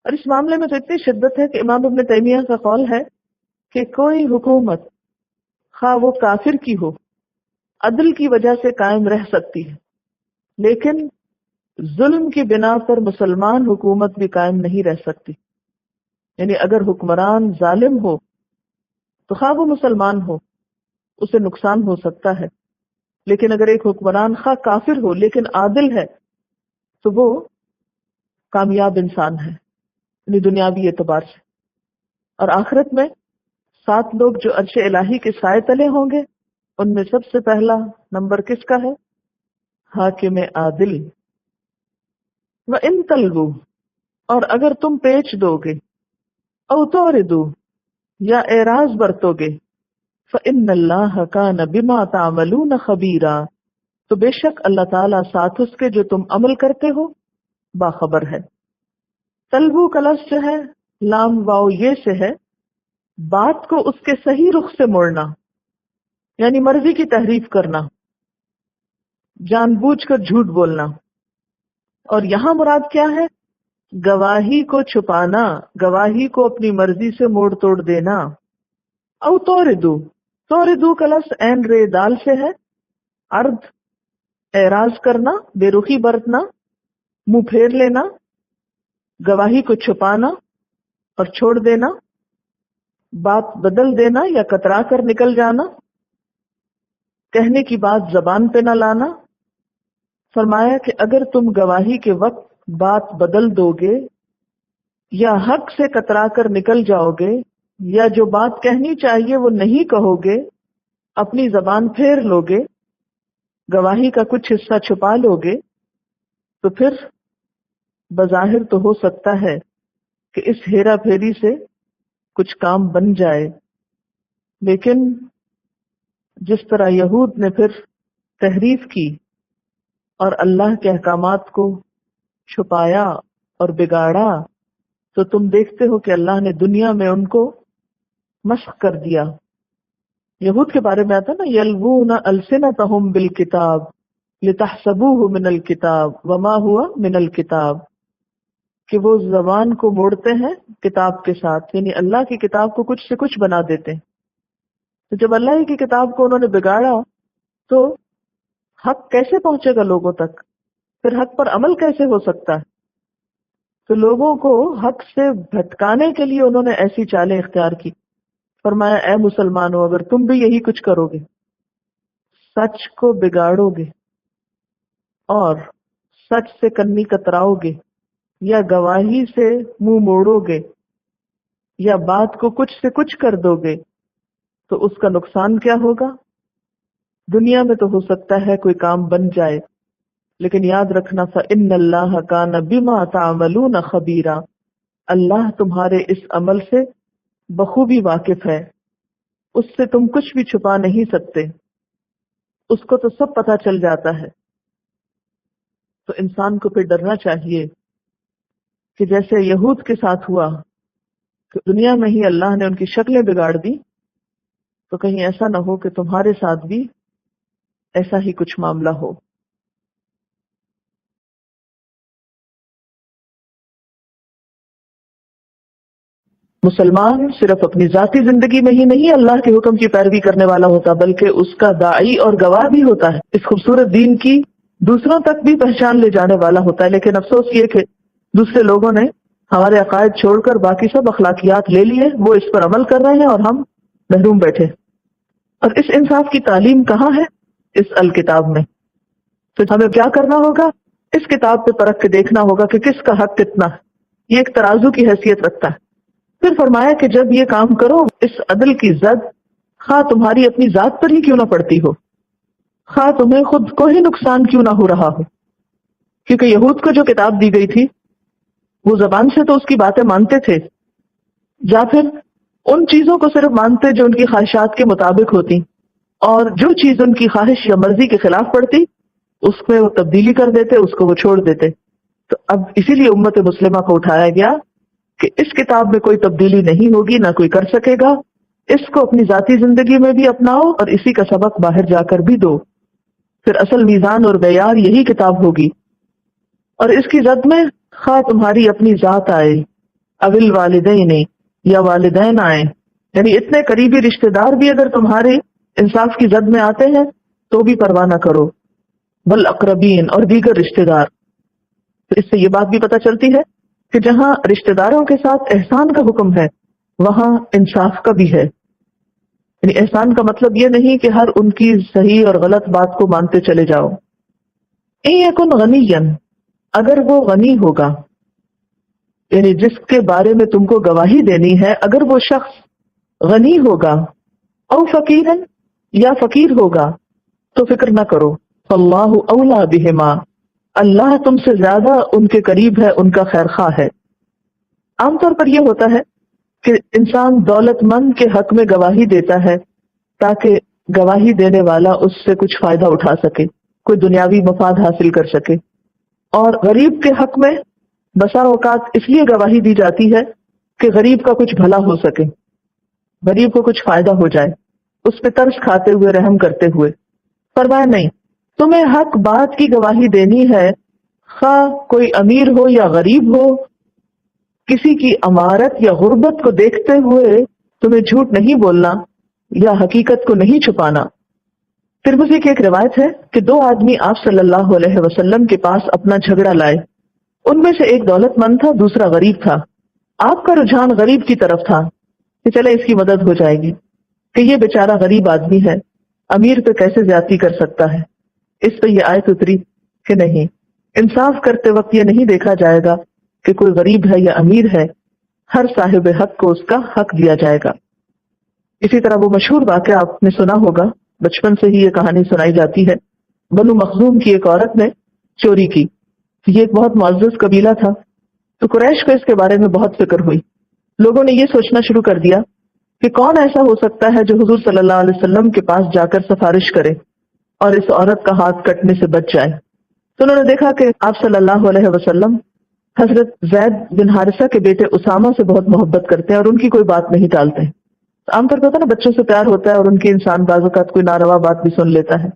اور اس معاملے میں تو اتنی شدت ہے کہ امام ابن تیمیہ کا قول ہے کہ کوئی حکومت خواہ وہ کافر کی ہو عدل کی وجہ سے قائم رہ سکتی ہے، لیکن ظلم کی بنا پر مسلمان حکومت بھی قائم نہیں رہ سکتی. یعنی اگر حکمران ظالم ہو تو خواہ وہ مسلمان ہو اسے نقصان ہو سکتا ہے، لیکن اگر ایک حکمران خواہ کافر ہو لیکن عادل ہے تو وہ کامیاب انسان ہے، یعنی دنیاوی اعتبار سے. اور آخرت میں 7 لوگ جو عرش الہی کے سائے تلے ہوں گے، ان میں سب سے پہلا نمبر کس کا ہے؟ حاکم عادل. وَإِن تَلْوُوا، اور اگر تم پیچ دو گے، او توردو، یا اعراض برتو گے، فَإِنَّ اللَّهَ كَانَ بِمَا تَعْمَلُونَ خَبِيرًا، تو بے شک اللہ تعالیٰ ساتھ اس کے جو تم عمل کرتے ہو باخبر ہے. تلوو کا لفظ جو ہے لام واو یہ سے ہے، بات کو اس کے صحیح رخ سے موڑنا، یعنی مرضی کی تحریف کرنا، جان بوجھ کر جھوٹ بولنا. اور یہاں مراد کیا ہے؟ گواہی کو چھپانا، گواہی کو اپنی مرضی سے موڑ توڑ دینا. او توردو، توردو کا لفظ عین رے دال سے ہے، عرض اعراض کرنا، بے رخی برتنا، منہ پھیر لینا، گواہی کو چھپانا اور چھوڑ دینا، بات بدل دینا یا کترا کر نکل جانا، کہنے کی بات زبان پہ نہ لانا. فرمایا کہ اگر تم گواہی کے وقت بات بدل دو گے یا حق سے کترا کر نکل جاؤ گے یا جو بات کہنی چاہیے وہ نہیں کہو گے، اپنی زبان پھیر لو گے، گواہی کا کچھ حصہ چھپا لو گے، تو پھر بظاہر تو ہو سکتا ہے کہ اس ہیرا پھیری سے کچھ کام بن جائے، لیکن جس طرح یہود نے پھر تحریف کی اور اللہ کے احکامات کو چھپایا اور بگاڑا، تو تم دیکھتے ہو کہ اللہ نے دنیا میں ان کو مسخ کر دیا. یہود کے بارے میں آتا نا، یلوون السنتہم بالکتاب لتحسبوہ من الکتاب وما ہوا من الکتاب، کہ وہ زبان کو موڑتے ہیں کتاب کے ساتھ، یعنی اللہ کی کتاب کو کچھ سے کچھ بنا دیتے ہیں. تو جب اللہ کی کتاب کو انہوں نے بگاڑا تو حق کیسے پہنچے گا لوگوں تک؟ پھر حق پر عمل کیسے ہو سکتا ہے؟ تو لوگوں کو حق سے بھٹکانے کے لیے انہوں نے ایسی چالیں اختیار کی. فرمایا اے مسلمانوں، اگر تم بھی یہی کچھ کرو گے، سچ کو بگاڑو گے اور سچ سے کنی کتراؤ گے یا گواہی سے منہ موڑو گے یا بات کو کچھ سے کچھ کر دو گے، تو اس کا نقصان کیا ہوگا؟ دنیا میں تو ہو سکتا ہے کوئی کام بن جائے، لیکن یاد رکھنا فَإِنَّ اللَّهَ كَانَ بِمَا تَعْمَلُونَ خَبِيرًا، اللہ تمہارے اس عمل سے بخوبی واقف ہے، اس سے تم کچھ بھی چھپا نہیں سکتے، اس کو تو سب پتہ چل جاتا ہے. تو انسان کو پھر ڈرنا چاہیے کہ جیسے یہود کے ساتھ ہوا کہ دنیا میں ہی اللہ نے ان کی شکلیں بگاڑ دی، تو کہیں ایسا نہ ہو کہ تمہارے ساتھ بھی ایسا ہی کچھ معاملہ ہو. مسلمان صرف اپنی ذاتی زندگی میں ہی نہیں اللہ کے حکم کی پیروی کرنے والا ہوتا، بلکہ اس کا داعی اور گواہ بھی ہوتا ہے، اس خوبصورت دین کی دوسروں تک بھی پہچان لے جانے والا ہوتا ہے. لیکن افسوس یہ کہ دوسرے لوگوں نے ہمارے عقائد چھوڑ کر باقی سب اخلاقیات لے لیے، وہ اس پر عمل کر رہے ہیں اور ہم محروم بیٹھے. اور اس انصاف کی تعلیم کہاں ہے؟ اس الکتاب میں. تو ہمیں کیا کرنا ہوگا؟ اس کتاب پہ پرکھ کے دیکھنا ہوگا کہ کس کا حق کتنا ہے. یہ ایک ترازو کی حیثیت رکھتا ہے. پھر فرمایا کہ جب یہ کام کرو، اس عدل کی زد خواہ تمہاری اپنی ذات پر ہی کیوں نہ پڑتی ہو، خواہ تمہیں خود کو ہی نقصان کیوں نہ ہو رہا ہو. کیونکہ یہود کو جو کتاب دی گئی تھی وہ زبان سے تو اس کی باتیں مانتے تھے، یا پھر ان چیزوں کو صرف مانتے جو ان کی خواہشات کے مطابق ہوتی، اور جو چیز ان کی خواہش یا مرضی کے خلاف پڑتی اس میں وہ تبدیلی کر دیتے، اس کو وہ چھوڑ دیتے. تو اب اسی لیے امت مسلمہ کو اٹھایا گیا کہ اس کتاب میں کوئی تبدیلی نہیں ہوگی، نہ کوئی کر سکے گا. اس کو اپنی ذاتی زندگی میں بھی اپناؤ اور اسی کا سبق باہر جا کر بھی دو. پھر اصل میزان اور معیار یہی کتاب ہوگی. اور اس کی زد میں خواہ تمہاری اپنی ذات آئے اول والدین یا والدین آئیں، یعنی اتنے قریبی رشتہ دار بھی اگر تمہارے انصاف کی زد میں آتے ہیں تو بھی پرواہ نہ کرو، والاقربین اور دیگر رشتہ دار۔ تو اس سے یہ بات بھی پتہ چلتی ہے کہ جہاں رشتہ داروں کے ساتھ احسان کا حکم ہے وہاں انصاف کا بھی ہے۔ یعنی احسان کا مطلب یہ نہیں کہ ہر ان کی صحیح اور غلط بات کو مانتے چلے جاؤ۔ ان یکن غنیا، اگر وہ غنی ہوگا، یعنی جس کے بارے میں تم کو گواہی دینی ہے، اگر وہ شخص غنی ہوگا، او فقیرا یا فقیر ہوگا، تو فکر نہ کرو، فاللہ اولا بہما، اللہ تم سے زیادہ ان کے قریب ہے، ان کا خیر خواہ ہے۔ عام طور پر یہ ہوتا ہے کہ انسان دولت مند کے حق میں گواہی دیتا ہے تاکہ گواہی دینے والا اس سے کچھ فائدہ اٹھا سکے، کوئی دنیاوی مفاد حاصل کر سکے، اور غریب کے حق میں بسا اوقات اس لیے گواہی دی جاتی ہے کہ غریب کا کچھ بھلا ہو سکے، غریب کو کچھ فائدہ ہو جائے، اس پہ ترس کھاتے ہوئے، رحم کرتے ہوئے۔ فرمایا نہیں، تمہیں حق بات کی گواہی دینی ہے، خواہ کوئی امیر ہو یا غریب ہو، کسی کی امارت یا غربت کو دیکھتے ہوئے تمہیں جھوٹ نہیں بولنا یا حقیقت کو نہیں چھپانا۔ ترمذی کی ایک روایت ہے کہ دو آدمی آپ صلی اللہ علیہ وسلم کے پاس اپنا جھگڑا لائے، ان میں سے ایک دولت مند تھا، دوسرا غریب تھا۔ آپ کا رجحان غریب کی طرف تھا کہ چلے اس کی مدد ہو جائے گی، کہ یہ بیچارہ غریب آدمی ہے، امیر پہ کیسے زیادتی کر سکتا ہے۔ اس پہ یہ آیت اتری کہ نہیں، انصاف کرتے وقت یہ نہیں دیکھا جائے گا کہ کوئی غریب ہے یا امیر ہے، ہر صاحب حق کو اس کا حق دیا جائے گا۔ اسی طرح وہ مشہور واقعہ آپ نے سنا ہوگا، بچپن سے ہی یہ کہانی سنائی جاتی ہے، بنو مخزوم کی ایک عورت نے چوری کی۔ یہ ایک بہت معزز قبیلہ تھا، تو قریش کو اس کے بارے میں بہت فکر ہوئی۔ لوگوں نے یہ سوچنا شروع کر دیا کہ کون ایسا ہو سکتا ہے جو حضور صلی اللہ علیہ وسلم کے پاس جا کر سفارش کرے اور اس عورت کا ہاتھ کٹنے سے بچ جائے۔ تو انہوں نے دیکھا کہ آپ صلی اللہ علیہ وسلم حضرت زید بن حارثہ کے بیٹے اسامہ سے بہت محبت کرتے ہیں اور ان کی کوئی بات نہیں ٹالتے۔ عام طور پر ہوتا ہے نا، بچوں سے پیار ہوتا ہے اور ان کی انسان بعض اوقات کوئی ناروا بات بھی سن لیتا ہے۔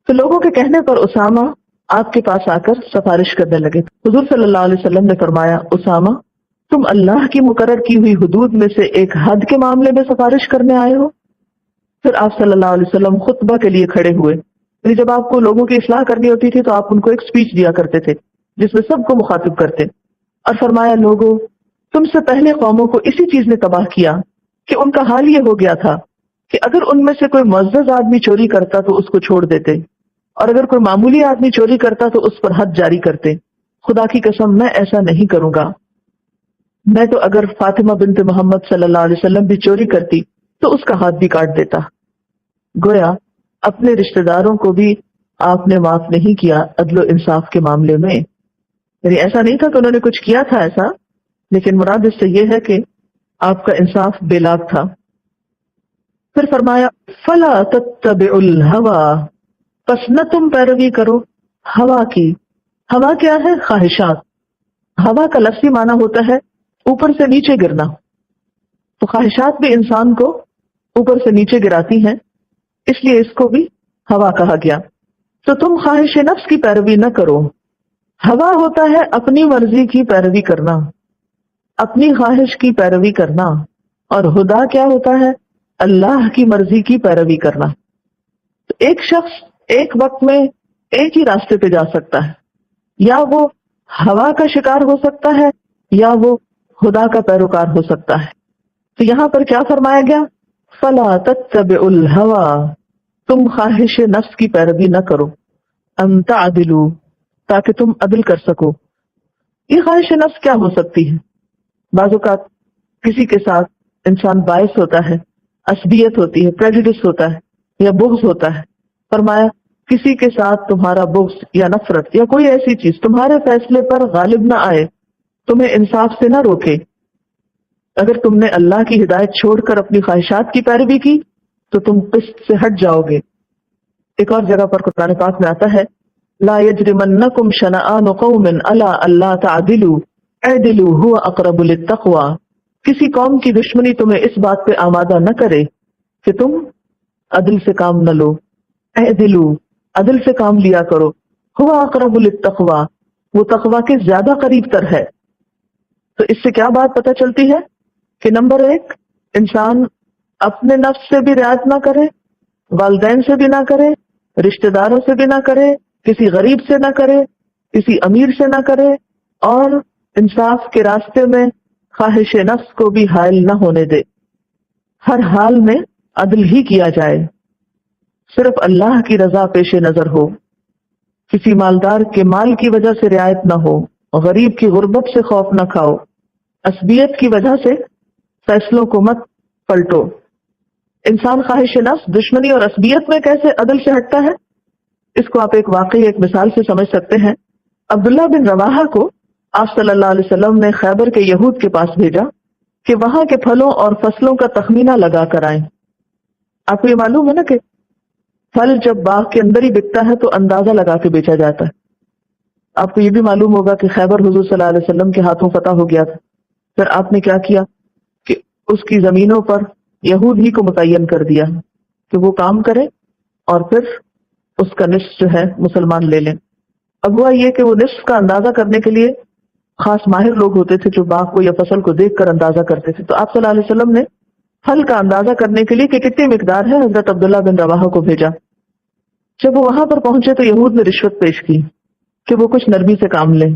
تو لوگوں کے کہنے پر اسامہ آپ کے پاس آ کر سفارش کرنے لگے۔ حضور صلی اللہ علیہ وسلم نے فرمایا، اسامہ تم اللہ کی مقرر کی ہوئی حدود میں سے ایک حد کے معاملے میں سفارش کرنے آئے ہو؟ پھر آپ صلی اللہ علیہ وسلم خطبہ کے لیے کھڑے ہوئے، یعنی جب آپ کو لوگوں کی اصلاح کرنی ہوتی تھی تو آپ ان کو ایک سپیچ دیا کرتے تھے جس میں سب کو مخاطب کرتے، اور فرمایا، لوگوں تم سے پہلے قوموں کو اسی چیز نے تباہ کیا کہ ان کا حال یہ ہو گیا تھا کہ اگر ان میں سے کوئی معزز آدمی چوری کرتا تو اس کو چھوڑ دیتے، اور اگر کوئی معمولی آدمی چوری کرتا تو اس پر حد جاری کرتے۔ خدا کی قسم میں ایسا نہیں کروں گا، میں تو اگر فاطمہ بنت محمد صلی اللہ علیہ وسلم بھی چوری کرتی تو اس کا ہاتھ بھی کاٹ دیتا۔ گویا اپنے رشتہ داروں کو بھی آپ نے معاف نہیں کیا عدل و انصاف کے معاملے میں۔ یعنی ایسا نہیں تھا کہ انہوں نے کچھ کیا تھا ایسا، لیکن مراد اس سے یہ ہے کہ آپ کا انصاف بے لاگ تھا۔ پھر فرمایا، فلا تتبعوا الهوى، پس نہ تم پیروی کرو ہوا کی۔ ہوا کیا ہے؟ خواہشات۔ ہوا کا لفظی معنی ہوتا ہے اوپر سے نیچے گرنا، تو خواہشات بھی انسان کو اوپر سے نیچے گراتی ہیں، اس لیے اس کو بھی ہوا کہا گیا۔ تو تم خواہش نفس کی پیروی نہ کرو۔ ہوا ہوتا ہے اپنی مرضی کی پیروی کرنا، اپنی خواہش کی پیروی کرنا، اور خدا کیا ہوتا ہے؟ اللہ کی مرضی کی پیروی کرنا۔ تو ایک شخص ایک وقت میں ایک ہی راستے پہ جا سکتا ہے، یا وہ ہوا کا شکار ہو سکتا ہے یا وہ خدا کا پیروکار ہو سکتا ہے۔ تو یہاں پر کیا فرمایا گیا؟ فلا تتبعوا الهوى، تم خواہش نفس کی پیروی نہ کرو، ان تعدلوا، تاکہ تم عدل کر سکو۔ یہ خواہش نفس کیا ہو سکتی ہے؟ بعض اوقات کسی کے ساتھ انسان باعث ہوتا ہے، عصبیت ہوتی ہے، پریجوڈس ہوتا ہے یا بغض ہوتا ہے۔ فرمایا کسی کے ساتھ تمہارا بغض یا نفرت یا کوئی ایسی چیز تمہارے فیصلے پر غالب نہ آئے، تمہیں انصاف سے نہ روکے۔ اگر تم نے اللہ کی ہدایت چھوڑ کر اپنی خواہشات کی پیروی کی تو تم قسط سے ہٹ جاؤ گے۔ ایک اور جگہ پر قرآن پاک میں آتا ہے، لا یجرمنکم شنآن قوم علی الا تعدلوا اعدلوا هو اقرب للتقوی، کسی قوم کی دشمنی تمہیں اس بات پہ آمادہ نہ کرے کہ تم عدل سے کام نہ لو۔ اعدلوا، عدل سے کام لیا کرو، هو اقرب للتقوی، وہ تقوی کے زیادہ قریب تر ہے۔ تو اس سے کیا بات پتہ چلتی ہے کہ نمبر 1، انسان اپنے نفس سے بھی رعایت نہ کرے، والدین سے بھی نہ کرے، رشتہ داروں سے بھی نہ کرے، کسی غریب سے نہ کرے، کسی امیر سے نہ کرے، اور انصاف کے راستے میں خواہش نفس کو بھی حائل نہ ہونے دے۔ ہر حال میں عدل ہی کیا جائے، صرف اللہ کی رضا پیش نظر ہو، کسی مالدار کے مال کی وجہ سے رعایت نہ ہو، غریب کی غربت سے خوف نہ کھاؤ، عصبیت کی وجہ سے فیصلوں کو مت پلٹو۔ انسان خواہش نفس، دشمنی اور عصبیت میں کیسے عدل سے ہٹتا ہے، اس کو آپ ایک واقعی، ایک مثال سے سمجھ سکتے ہیں۔ عبداللہ بن رواحہ کو آپ صلی اللہ علیہ وسلم نے خیبر کے یہود کے پاس بھیجا کہ وہاں کے پھلوں اور فصلوں کا تخمینہ لگا کر آئیں۔ آپ کو یہ معلوم ہے نا کہ پھل جب باغ کے اندر ہی بکتا ہے تو اندازہ لگا کے بیچا جاتا ہے۔ آپ کو یہ بھی معلوم ہوگا کہ خیبر حضور صلی اللہ علیہ وسلم کے ہاتھوں فتح ہو گیا تھا، پھر آپ نے کیا کیا کہ اس کی زمینوں پر یہود ہی کو متعین کر دیا کہ وہ کام کرے اور پھر اس کا نصف جو ہے مسلمان لے لیں۔ اب ہوا یہ کہ وہ نصف کا اندازہ کرنے کے لیے خاص ماہر لوگ ہوتے تھے جو باغ کو یا فصل کو دیکھ کر اندازہ کرتے تھے، تو آپ صلی اللہ علیہ وسلم نے پھل کا اندازہ کرنے کے لیے کہ کتنی مقدار ہے حضرت عبداللہ بن رواحہ کو بھیجا۔ جب وہ وہاں پر پہنچے تو یہود نے رشوت پیش کی کہ وہ کچھ نرمی سے کام لیں۔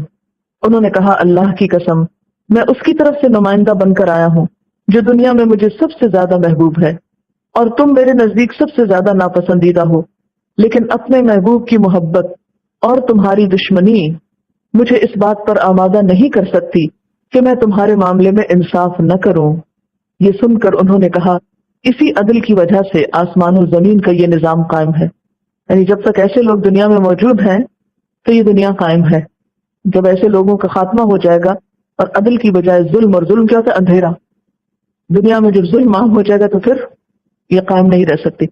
انہوں نے کہا اللہ کی قسم میں اس کی طرف سے نمائندہ بن کر آیا ہوں جو دنیا میں مجھے سب سے زیادہ محبوب ہے، اور تم میرے نزدیک سب سے زیادہ ناپسندیدہ ہو، لیکن اپنے محبوب کی محبت اور تمہاری دشمنی مجھے اس بات پر آمادہ نہیں کر سکتی کہ میں تمہارے معاملے میں انصاف نہ کروں۔ یہ سن کر انہوں نے کہا اسی عدل کی وجہ سے آسمان و زمین کا یہ نظام قائم ہے، یعنی جب تک ایسے لوگ دنیا میں موجود ہیں تو یہ دنیا قائم ہے، جب ایسے لوگوں کا خاتمہ ہو جائے گا اور عدل کی بجائے ظلم، اور ظلم کیا ہوتا ہے؟ اندھیرا، دنیا میں جب ظلم عام ہو جائے گا تو پھر یہ قائم نہیں رہ سکتی۔